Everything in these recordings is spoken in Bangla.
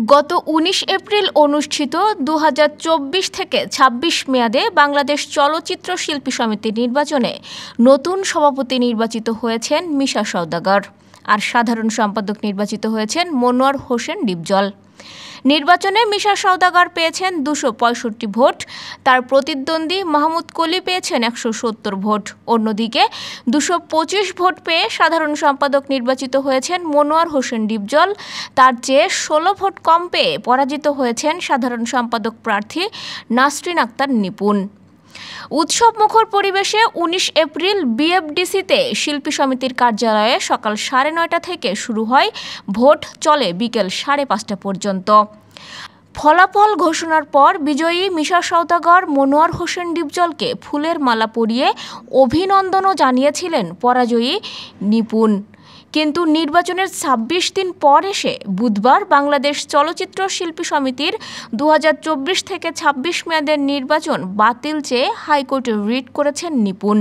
গত ১৯ এপ্রিল অনুষ্ঠিত ২০২৪ থেকে ২৬ মেয়াদে বাংলাদেশ চলচ্চিত্র শিল্পী সমিতির নির্বাচনে নতুন সভাপতি নির্বাচিত হয়েছেন মিশা সওদাগর, আর সাধারণ সম্পাদক নির্বাচিত হয়েছেন মনোয়ার হোসেন ডিপজল। নির্বাচনে মিশা সওদাগর পেয়েছেন ২৬৫ ভোট, তার প্রতিদ্বন্দ্বী মাহমুদ কলি পেয়েছেন ১৭০ ভোট। অন্যদিকে ২২৫ ভোট পেয়ে সাধারণ সম্পাদক নির্বাচিত হয়েছেন মনোয়ার হোসেন ডিপজল, তার চেয়ে ১৬ ভোট কম পেয়ে পরাজিত হয়েছেন সাধারণ সম্পাদক প্রার্থী নাসরিন আক্তার নিপুণ। উৎসবমুখর পরিবেশে ১৯ এপ্রিল বিএফডিসিতে শিল্পী সমিতির কার্যালয়ে সকাল ৯:৩০ থেকে শুরু হয় ভোট, চলে বিকেল ৫:৩০ পর্যন্ত। ফলাফল ঘোষণার পর বিজয়ী মিশা সওদাগর মনোয়ার হোসেন ডিপজলকে ফুলের মালা পরিয়ে অভিনন্দনও জানিয়েছিলেন পরাজয়ী নিপুণ। কিন্তু নির্বাচনের ২৬ দিন পর এসে বুধবার বাংলাদেশ চলচ্চিত্র শিল্পী সমিতির ২০২৪ থেকে ২৬ মেয়াদের নির্বাচন বাতিল চেয়ে হাইকোর্টে রিট করেছেন নিপুণ।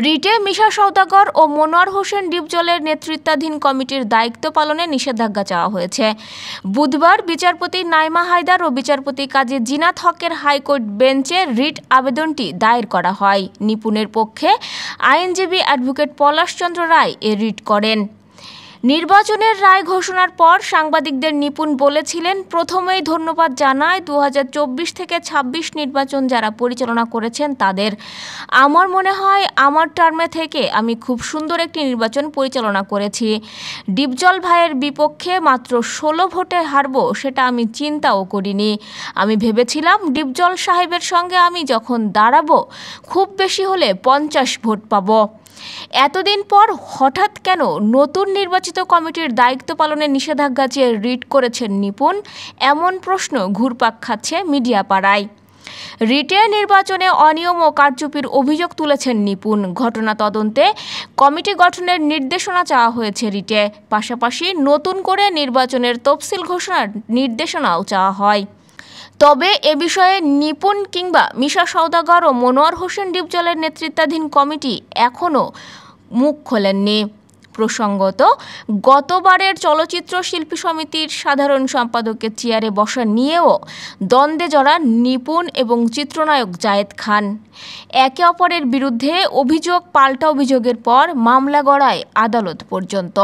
রিটে মিশা সওদাগর ও মনোয়ার হোসেন ডিপজলের নেতৃত্বাধীন কমিটির দায়িত্ব পালনে নিষেধাজ্ঞা চাওয়া হয়েছে। বুধবার বিচারপতি নাইমা হায়দার ও বিচারপতি কাজী জিনাত হকের হাইকোর্ট বেঞ্চে রিট আবেদনটি দায়ের করা হয়। নিপুণের পক্ষে আইনজীবী অ্যাডভোকেট পলাশ চন্দ্র রায় এ রিট করেন। নির্বাচনের রায় ঘোষণার পর সাংবাদিকদের নিপুণ বলেছিলেন, প্রথমেই ধন্যবাদ জানাই ২০২৪ থেকে ২৬ নির্বাচন যারা পরিচালনা করেছেন তাদের। আমার মনে হয় আমার টার্মে থেকে আমি খুব সুন্দর একটি নির্বাচন পরিচালনা করেছি। ডিপজল ভাইয়ের বিপক্ষে মাত্র ১৬ ভোটে হারব সেটা আমি চিন্তাও করিনি। আমি ভেবেছিলাম ডিপজল সাহেবের সঙ্গে আমি যখন দাঁড়াবো খুব বেশি হলে ৫০ ভোট পাবো। এতদিন পর হঠাৎ কেন নতুন নির্বাচিত কমিটির দায়িত্ব পালনে নিষেধাজ্ঞা চেয়ে রিট করেছেন নিপুণ, এমন প্রশ্ন ঘুরপাক খাচ্ছে মিডিয়া পাড়ায়। রিটে নির্বাচনে অনিয়ম ও কারচুপির অভিযোগ তুলেছেন নিপুণ। ঘটনা তদন্তে কমিটি গঠনের নির্দেশনা চাওয়া হয়েছে রিটে, পাশাপাশি নতুন করে নির্বাচনের তফসিল ঘোষণার নির্দেশনাও চাওয়া হয়। তবে এ বিষয়ে নিপুণ কিংবা মিশা সওদাগর ও মনোয়ার হোসেন ডিপজলের নেতৃত্বাধীন কমিটি এখনও মুখ খোলেননি। প্রসঙ্গত, গতবারের চলচ্চিত্র শিল্পী সমিতির সাধারণ সম্পাদকের চেয়ারে বসা নিয়েও দ্বন্দ্বে জড়ান নিপুণ এবং চিত্রনায়ক জায়েদ খান। একে অপরের বিরুদ্ধে অভিযোগ পাল্টা অভিযোগের পর মামলা গড়ায় আদালত পর্যন্ত।